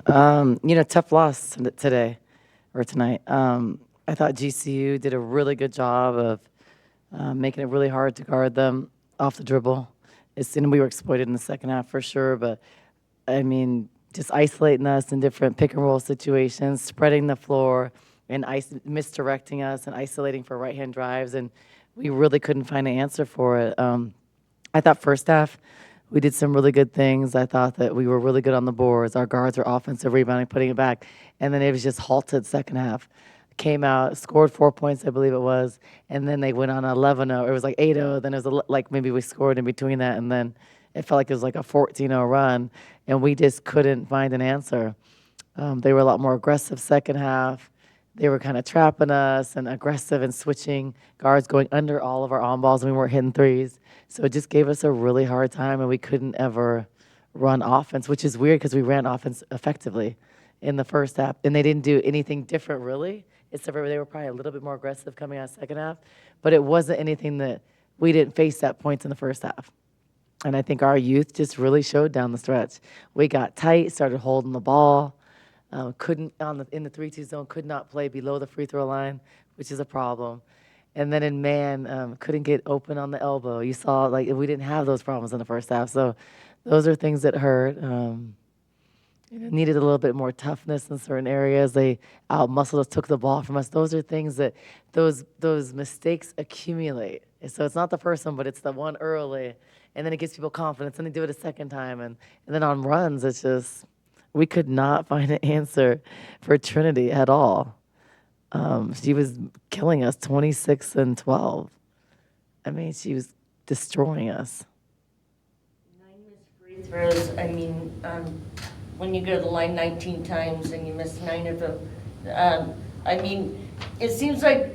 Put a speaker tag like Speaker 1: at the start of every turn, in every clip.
Speaker 1: Tough loss today or tonight. I thought GCU did a really good job of making it really hard to guard them off the dribble. We were exploited in the second half for sure, but I mean, just isolating us in different pick and roll situations, spreading the floor, and misdirecting us and isolating for right hand drives, and we really couldn't find an answer for it. I thought first half we did some really good things. I thought that we were really good on the boards. Our guards were offensive rebounding, putting it back, and then it was just halted second half. Came out, scored 4 points, I believe it was, and then they went on 11-0. It was like 8-0. Then it was like maybe we scored in between that, and then it felt like it was like a 14-0 run, and we just couldn't find an answer. They were a lot more aggressive second half. They were kind of trapping us and aggressive and switching guards going under all of our on balls, and we weren't hitting threes. So it just gave us a really hard time, and we couldn't ever run offense, which is weird because we ran offense effectively in the first half, and they didn't do anything different really. Except for they were probably a little bit more aggressive coming out second half, but it wasn't anything that we didn't face at points in the first half. And I think our youth just really showed down the stretch. We got tight, started holding the ball, couldn't in the 3-2 zone, could not play below the free throw line, which is a problem. And then in man, couldn't get open on the elbow. You saw like we didn't have those problems in the first half, so those are things that hurt. Needed a little bit more toughness in certain areas. They out-muscled us, took the ball from us. Those are things that those mistakes accumulate. And so it's not the first one, but it's the one early, and then it gives people confidence, and they do it a second time, and then on runs, it's just we could not find an answer for Trinity at all. She was killing us, 26-12. I mean, she was destroying us.
Speaker 2: 9 missed free throws. I mean, when you go to the line 19 times and you miss 9 of them, I mean, it seems like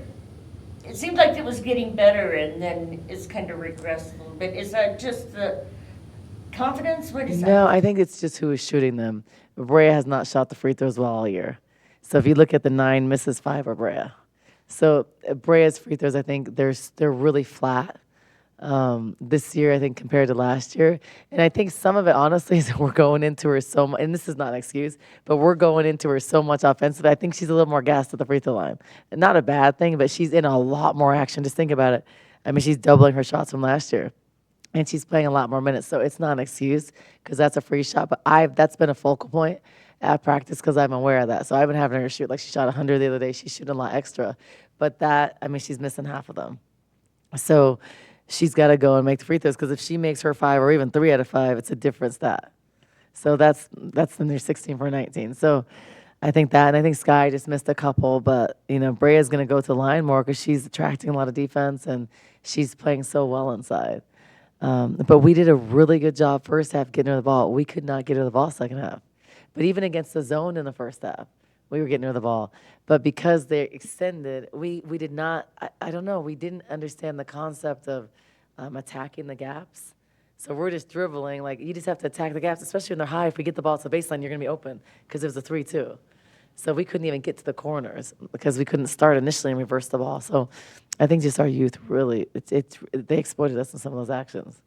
Speaker 2: it was getting better and then it's kind of regressed a little bit. Is that just the confidence? What is that?
Speaker 1: No, I think it's just who is shooting them. Brea has not shot the free throws well all year. So if you look at the 9 misses, 5 are Brea. So Brea's free throws, I think they're really flat. This year, I think, compared to last year. And I think some of it, honestly, is we're going into her so much, and this is not an excuse, but we're going into her so much offensively. I think she's a little more gassed at the free throw line. And not a bad thing, but she's in a lot more action. Just think about it. I mean, she's doubling her shots from last year. And she's playing a lot more minutes, so it's not an excuse because that's a free shot. But that's been a focal point at practice because I'm aware of that. So I've been having her shoot, like she shot 100 the other day. She's shooting a lot extra. But she's missing half of them. So she's got to go and make the free throws because if she makes her 5 or even 3 out of 5, it's a different stat. So that's then they're 16 for 19. So I think that, and I think Sky just missed a couple, but Brea's going to go to the line more because she's attracting a lot of defense and she's playing so well inside. But we did a really good job first half getting her the ball. We could not get her the ball second half. But even against the zone in the first half, we were getting her the ball. But because they extended, we did not, I don't know, we didn't understand the concept of attacking the gaps. So we're just dribbling. Like, you just have to attack the gaps, especially when they're high. If we get the ball to the baseline, you're going to be open because it was a 3-2. So we couldn't even get to the corners because we couldn't start initially and reverse the ball. So I think just our youth really, they exploited us in some of those actions.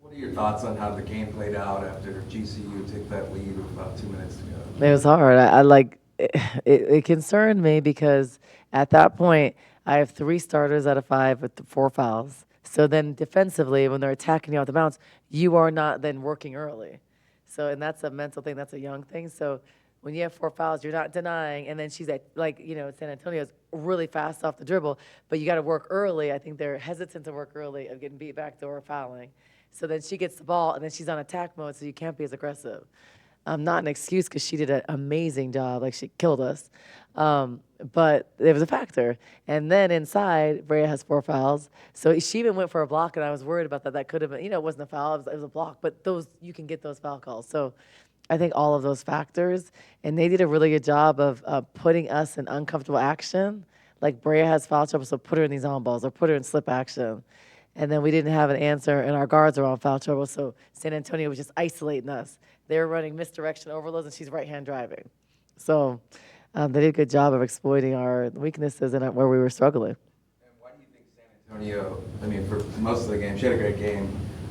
Speaker 3: What are your thoughts on how the game played out after GCU took that lead with about 2 minutes to go?
Speaker 1: It was hard. It concerned me because at that point, I have 3 starters out of 5 with 4 fouls. So then defensively, when they're attacking you off the bounce, you are not then working early. So, and that's a mental thing, that's a young thing. So when you have 4 fouls, you're not denying, and then she's at, San Antonio's really fast off the dribble, but you got to work early. I think they're hesitant to work early of getting beat back door or fouling. So then she gets the ball, and then she's on attack mode, so you can't be as aggressive. Not an excuse because she did an amazing job. Like, she killed us. But it was a factor. And then inside, Brea has 4 fouls. So she even went for a block, and I was worried about that. That could have been, it wasn't a foul. It was a block. But you can get those foul calls. So I think all of those factors. And they did a really good job of putting us in uncomfortable action. Like, Brea has foul trouble, so put her in these on balls or put her in slip action. And then we didn't have an answer, and our guards were on foul trouble, so San Antonio was just isolating us. They were running misdirection overloads, and she's right-hand driving. So they did a good job of exploiting our weaknesses and where we were struggling.
Speaker 3: And why do you think San Antonio, for most of the game, she had a great game.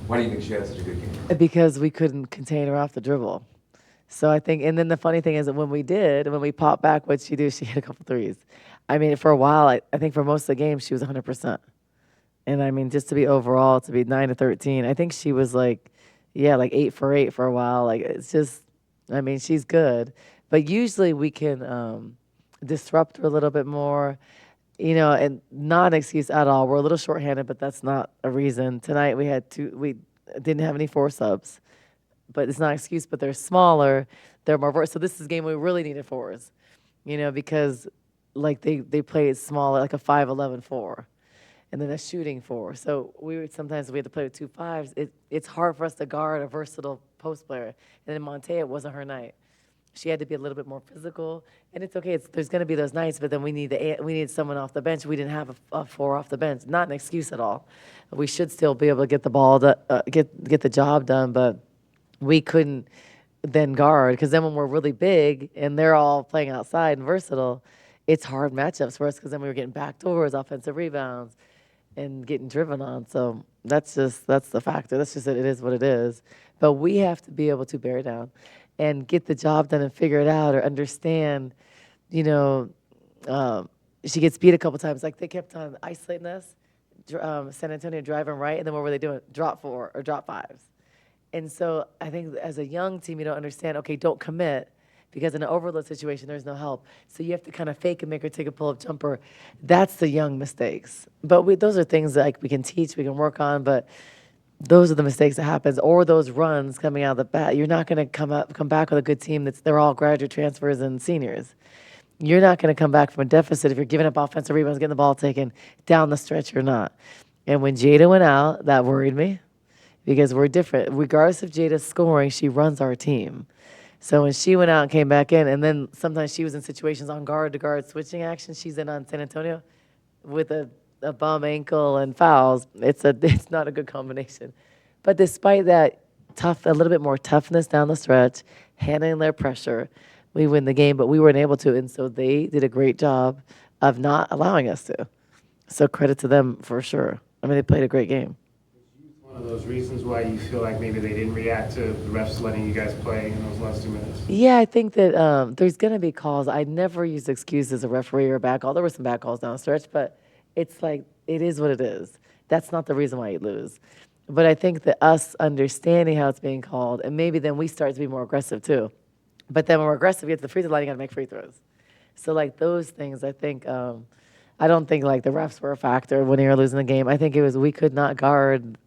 Speaker 3: Why do you think she had such a good game?
Speaker 1: Because we couldn't contain her off the dribble. So I think, and then the funny thing is that when we popped back, what'd she do? She hit a couple threes. I mean, for a while, I think for most of the game, she was 100%. And I mean, just to be overall, to be 9 to 13, I think she was like, yeah, like 8 for 8 for a while. Like, it's just, I mean, she's good. But usually we can disrupt her a little bit more, and not an excuse at all. We're a little shorthanded, but that's not a reason. Tonight we didn't have any four subs, but it's not an excuse, but they're smaller, they're more so this is a game we really needed fours, because like they play it smaller, like a 5'11" four, and then a shooting four. So sometimes we had to play with two fives. It's hard for us to guard a versatile post player. And in Monte, it wasn't her night. She had to be a little bit more physical, and it's okay. There's going to be those nights, but then we need someone off the bench. We didn't have a four off the bench. Not an excuse at all. We should still be able to get the ball get the job done, but we couldn't then guard, because then when we're really big and they're all playing outside and versatile, it's hard matchups for us, because then we were getting backdoors, offensive rebounds, and getting driven on. So that's the factor. That's just it. It is what it is. But we have to be able to bear down and get the job done and figure it out, or understand, she gets beat a couple times. Like, they kept on isolating us, San Antonio driving right, and then what were they doing? Drop four or drop fives. And so I think as a young team, you don't understand, okay, don't commit, because in an overload situation, there's no help. So you have to kind of fake and make her take a pull-up jumper. That's the young mistakes. But those are things that, like, we can teach, we can work on, but those are the mistakes that happens, or those runs coming out of the bat. You're not going to come back with a good team they're all graduate transfers and seniors. You're not going to come back from a deficit if you're giving up offensive rebounds, getting the ball taken down the stretch. You're not. And when Jada went out, that worried me, because we're different. Regardless of Jada's scoring, she runs our team. So when she went out and came back in, and then sometimes she was in situations on guard-to-guard switching action. She's in on San Antonio with a bum ankle and fouls. It's not a good combination. But despite that, a little bit more toughness down the stretch, handling their pressure, we win the game. But we weren't able to, and so they did a great job of not allowing us to. So credit to them for sure. I mean, they played a great game.
Speaker 4: One of those reasons why you feel like maybe they didn't react to the refs letting you guys play in those last 2 minutes?
Speaker 1: Yeah, I think that there's going to be calls. I never use excuses as a referee or a bad call. There were some bad calls down the stretch, but it's like, it is what it is. That's not the reason why you lose. But I think that us understanding how it's being called, and maybe then we start to be more aggressive too. But then when we're aggressive, you get to the free throw line, you got to make free throws. So like those things, I think, I don't think like the refs were a factor when you were losing the game. I think it was we could not guard.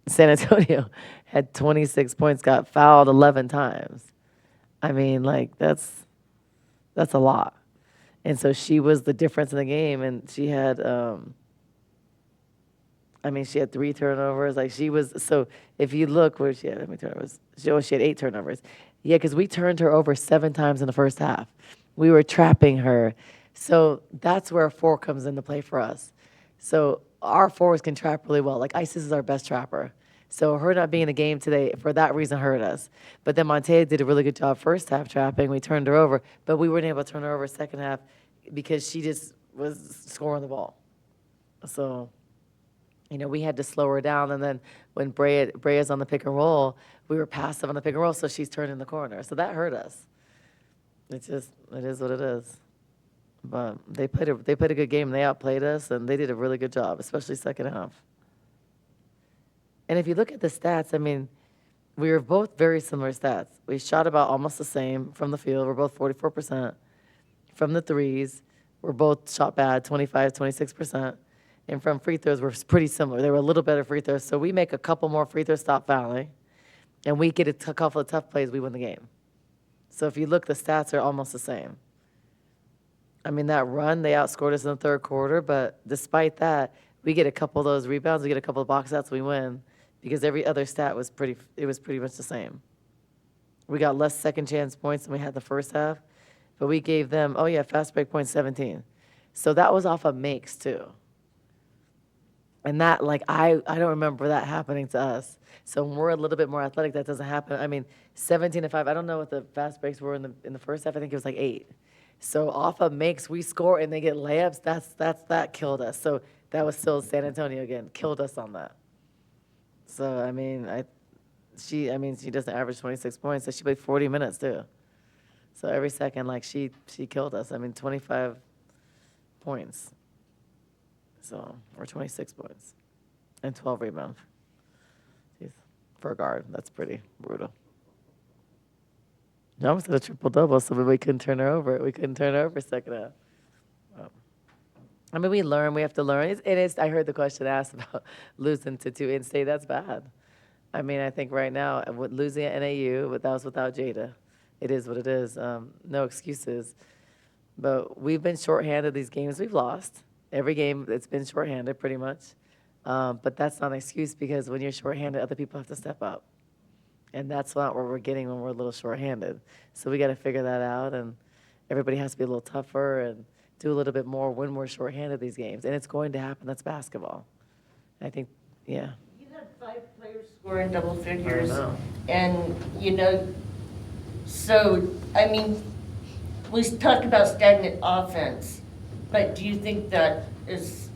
Speaker 1: San Antonio had 26 points, got fouled 11 times. I mean, like, that's a lot. And so she was the difference in the game, and she had, she had 3 turnovers. Like, she was, so if you look, where she had, how many turnovers? She had 8 turnovers. Yeah, because we turned her over 7 times in the first half. We were trapping her. So that's where a 4 comes into play for us. So our forwards can trap really well. Like, Isis is our best trapper. So her not being in the game today, for that reason, hurt us. But then Montea did a really good job first half trapping. We turned her over. But we weren't able to turn her over second half because she just was scoring the ball. So, we had to slow her down. And then when Brea's on the pick and roll, we were passive on the pick and roll, so she's turning the corner. So that hurt us. It is what it is. But they played a good game. They outplayed us, and they did a really good job, especially second half. And if you look at the stats, we were both very similar stats. We shot about almost the same from the field. We're both 44%. From the threes, we're both shot bad, 25, 26%. And from free throws, we're pretty similar. They were a little better free throws. So we make a couple more free throws, stop fouling, and we get a couple of tough plays, we win the game. So if you look, the stats are almost the same. That run, they outscored us in the third quarter, but despite that, we get a couple of those rebounds, we get a couple of box outs, we win, because every other stat was pretty much the same. We got less second chance points than we had the first half, but we gave them, fast break points 17. So that was off of makes too. And that, I don't remember that happening to us. So when we're a little bit more athletic, that doesn't happen. 17 to 5, I don't know what the fast breaks were in the first half. I think it was 8. So off of makes, we score and they get layups. That killed us. So that was still San Antonio again, killed us on that. So she doesn't average 26 points, so she played 40 minutes too. So every second, like, she killed us. I mean, 25 points. So, or 26 points and 12 rebounds. Jeez. For a guard, that's pretty brutal. I almost had a triple-double, so we couldn't turn her over. We couldn't turn her over second half. I mean, we learn. We have to learn. I heard the question asked about losing to two in-state. That's bad. I mean, I think right now, with losing at NAU, but that was without Jada. It is what it is. No excuses. But we've been shorthanded these games we've lost. Every game, it's been shorthanded pretty much. But that's not an excuse because when you're shorthanded, other people have to step up. And that's not what we're getting when we're a little shorthanded. So we got to figure that out, and everybody has to be a little tougher and do a little bit more when we're shorthanded these games. And it's going to happen. That's basketball. I think, yeah.
Speaker 2: You had 5 players score in double figures.
Speaker 1: I know.
Speaker 2: And, so, I mean, we talk about stagnant offense, but do you think that is,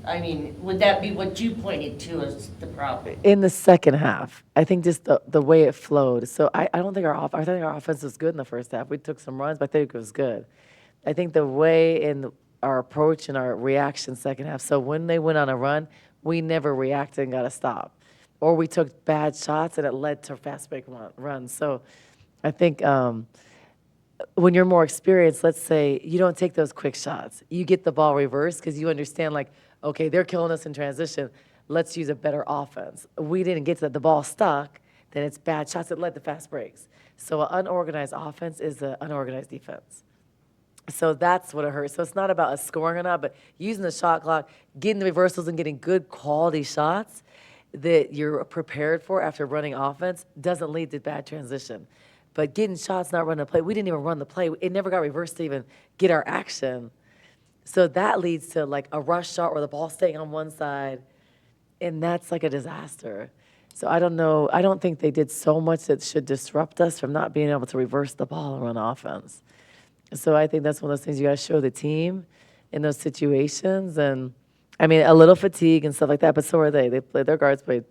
Speaker 2: would that be what you pointed to as the problem?
Speaker 1: In the second half, I think just the way it flowed. So I don't think I think our offense was good in the first half. We took some runs, but I think it was good. I think the way in our approach and our reaction second half. So when they went on a run, we never reacted and got a stop, or we took bad shots and it led to fast break runs. So I think when you're more experienced, let's say you don't take those quick shots. You get the ball reversed because you understand, like, okay, they're killing us in transition. Let's use a better offense. We didn't get to that. The ball stuck, then it's bad shots that led to fast breaks. So an unorganized offense is an unorganized defense. So that's what it hurts. So it's not about us scoring or not, but using the shot clock, getting the reversals and getting good quality shots that you're prepared for after running offense doesn't lead to bad transition. But getting shots, not running the play, we didn't even run the play. It never got reversed to even get our action. So that leads to like a rush shot or the ball staying on one side, and that's like a disaster. So I don't know. I don't think they did so much that should disrupt us from not being able to reverse the ball and run offense. So I think that's one of those things you got to show the team in those situations. And I mean, a little fatigue and stuff like that, but so are they. Their guards played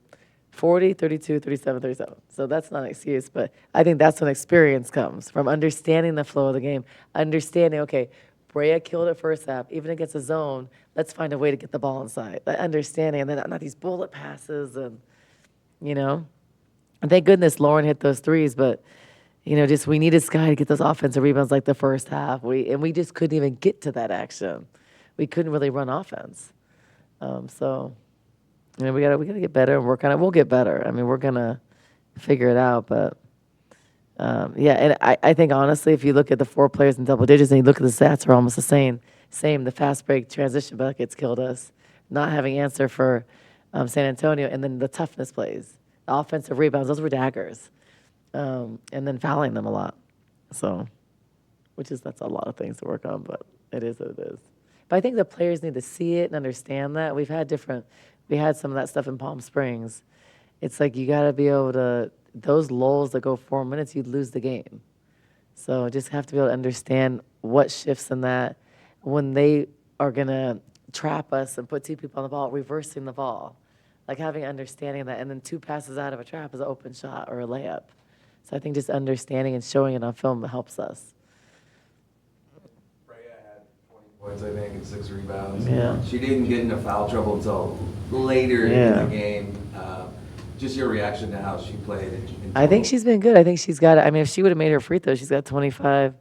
Speaker 1: 40, 32, 37, 37. So that's not an excuse, but I think that's when experience comes, from understanding the flow of the game, understanding, okay, Brea killed it first half, even against a zone, let's find a way to get the ball inside. That understanding, and then not these bullet passes and, And thank goodness Lauren hit those threes, but, just we needed Sky to get those offensive rebounds like the first half. We just couldn't even get to that action. We couldn't really run offense. We gotta get better and work on it. We'll get better. I mean, we're gonna figure it out. But and I think honestly, if you look at the 4 players in double digits and you look at the stats, are almost the same. The fast break transition buckets killed us. Not having answer for San Antonio, and then the toughness plays, the offensive rebounds, those were daggers, and then fouling them a lot. So, that's a lot of things to work on, but it is what it is. But I think the players need to see it and understand that. We had some of that stuff in Palm Springs. It's like you got to be able to, those lulls that go 4 minutes, you'd lose the game. So just have to be able to understand what shifts in that when they are going to trap us and put 2 people on the ball, reversing the ball. Like having understanding of that, and then 2 passes out of a trap is an open shot or a layup. So I think just understanding and showing it on film helps us.
Speaker 3: Points, I think, and 6 rebounds.
Speaker 1: Yeah.
Speaker 3: She didn't get into foul trouble until later in the game. Just your reaction to how she played.
Speaker 1: I think she's been good. I think she's got. I mean, if she would have made her free throw, she's got 25.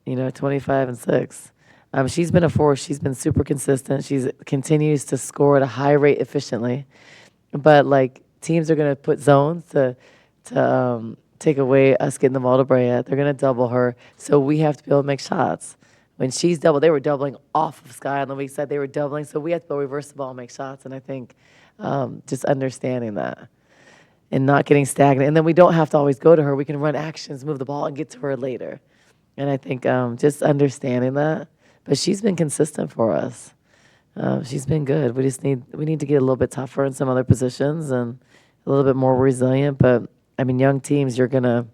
Speaker 1: 25 and 6. She's been a force. She's been super consistent. She continues to score at a high rate efficiently. But like teams are gonna put zones to take away us getting the ball to Brea. They're gonna double her, so we have to be able to make shots. When she's doubled, they were doubling off of Sky on the weak side. They were doubling, so we had to go reverse the ball and make shots. And I think just understanding that and not getting stagnant. And then we don't have to always go to her. We can run actions, move the ball, and get to her later. And I think just understanding that. But she's been consistent for us. She's been good. We need to get a little bit tougher in some other positions and a little bit more resilient. But I mean, young teams, you're gonna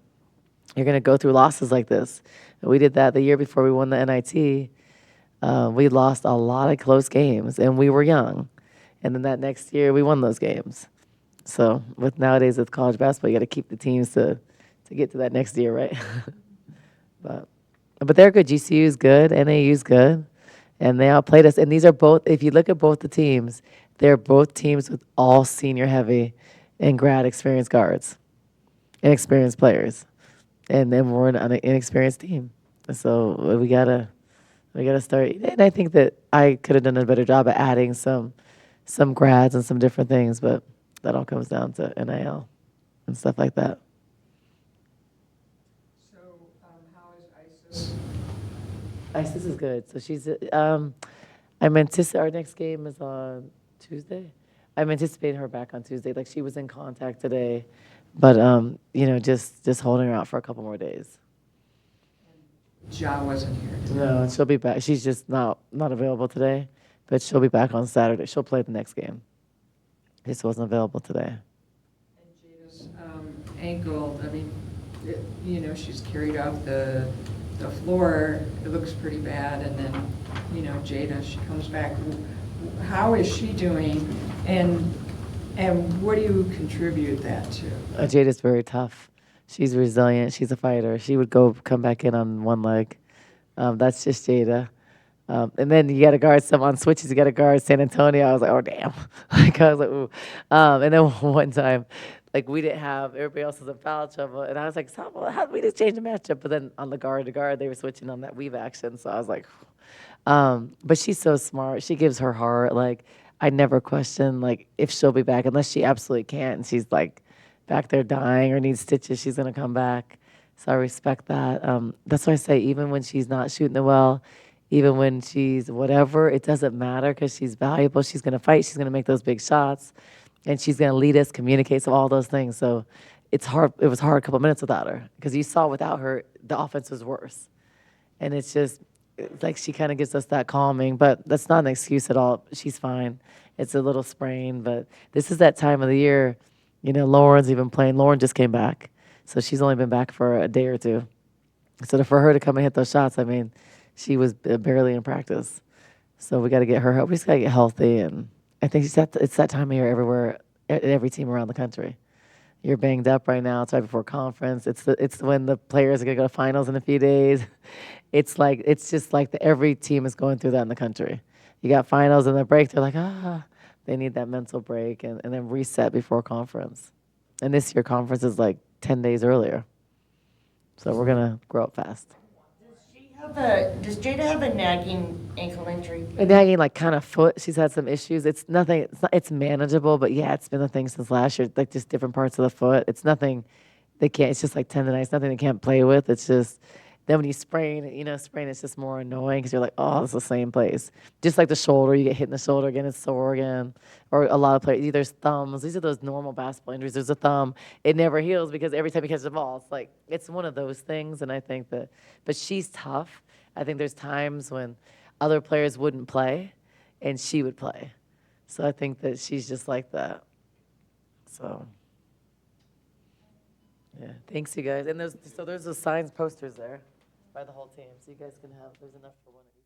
Speaker 1: go through losses like this. We did that the year before we won the NIT. We lost a lot of close games, and we were young. And then that next year, we won those games. So with nowadays with college basketball, you got to keep the teams to get to that next year, right? but but they're good. GCU is good. NAU is good, and they outplayed us. And these are both. If you look at both the teams, they're both teams with all senior heavy and grad experienced guards, inexperienced players, and then we're an inexperienced team. So we gotta start. And I think that I could have done a better job at adding some grads and some different things, but that all comes down to NIL and stuff like that.
Speaker 5: So, how is ISIS?
Speaker 1: Isis is good. So she's. Our next game is on Tuesday. I'm anticipating her back on Tuesday. Like she was in contact today, but just holding her out for a couple more days.
Speaker 5: Ja wasn't here today.
Speaker 1: No, she'll be back. She's just not available today, but she'll be back on Saturday. She'll play the next game. Just wasn't available today.
Speaker 5: And Jada's ankle, I mean, she's carried off the floor. It looks pretty bad. And then, Jada, she comes back. How is she doing? And what do you contribute that to?
Speaker 1: Jada's very tough. She's resilient. She's a fighter. She would come back in on one leg. That's just Jada. And then you got to guard some on switches. You got to guard San Antonio. I was like, oh damn! Like I was like, ooh. And then one time, like we didn't have everybody else was in foul trouble, and I was like, how did we just change the matchup? But then on the guard to guard, they were switching on that weave action. So I was like, but she's so smart. She gives her heart. Like I never question like if she'll be back unless she absolutely can't, and she's like back there dying or needs stitches. She's gonna come back. So I respect that. That's why I say even when she's not shooting it well, even when she's whatever, it doesn't matter because she's valuable. She's going to fight. She's going to make those big shots, and she's going to lead us, communicate, so all those things. So it's hard. It was hard a couple minutes without her because you saw without her, the offense was worse. And it's just it's like she kind of gives us that calming, but that's not an excuse at all. She's fine. It's a little sprain, but this is that time of the year. Lauren's even playing. Lauren just came back, so she's only been back for a day or two. So for her to come and hit those shots, I mean, she was barely in practice. So we got to get her. We just got to get healthy, and I think it's that time of year everywhere, at every team around the country. You're banged up right now. It's right before conference. It's when the players are gonna go to finals in a few days. It's just like every team is going through that in the country. You got finals and the break. They're like they need that mental break and then reset before conference. And this year conference is like 10 days earlier. So we're gonna grow up fast.
Speaker 2: Does Jada have a nagging ankle injury?
Speaker 1: And nagging like kind of foot. She's had some issues. It's nothing. It's manageable, but yeah, it's been a thing since last year. Like just different parts of the foot. It's nothing. They can't. It's just like tendonitis. Nothing they can't play with. It's just then when you sprain, it's just more annoying because you're like, oh, it's the same place. Just like the shoulder, you get hit in the shoulder again, it's sore again. Or a lot of players, there's thumbs. These are those normal basketball injuries. There's a thumb. It never heals because every time you catch the ball, it's one of those things. And I think that, but she's tough. I think there's times when other players wouldn't play, and she would play. So I think that she's just like that. So. Yeah, thanks you guys. And there's those signs posters there by the whole team, so you guys can have. There's enough for one of you.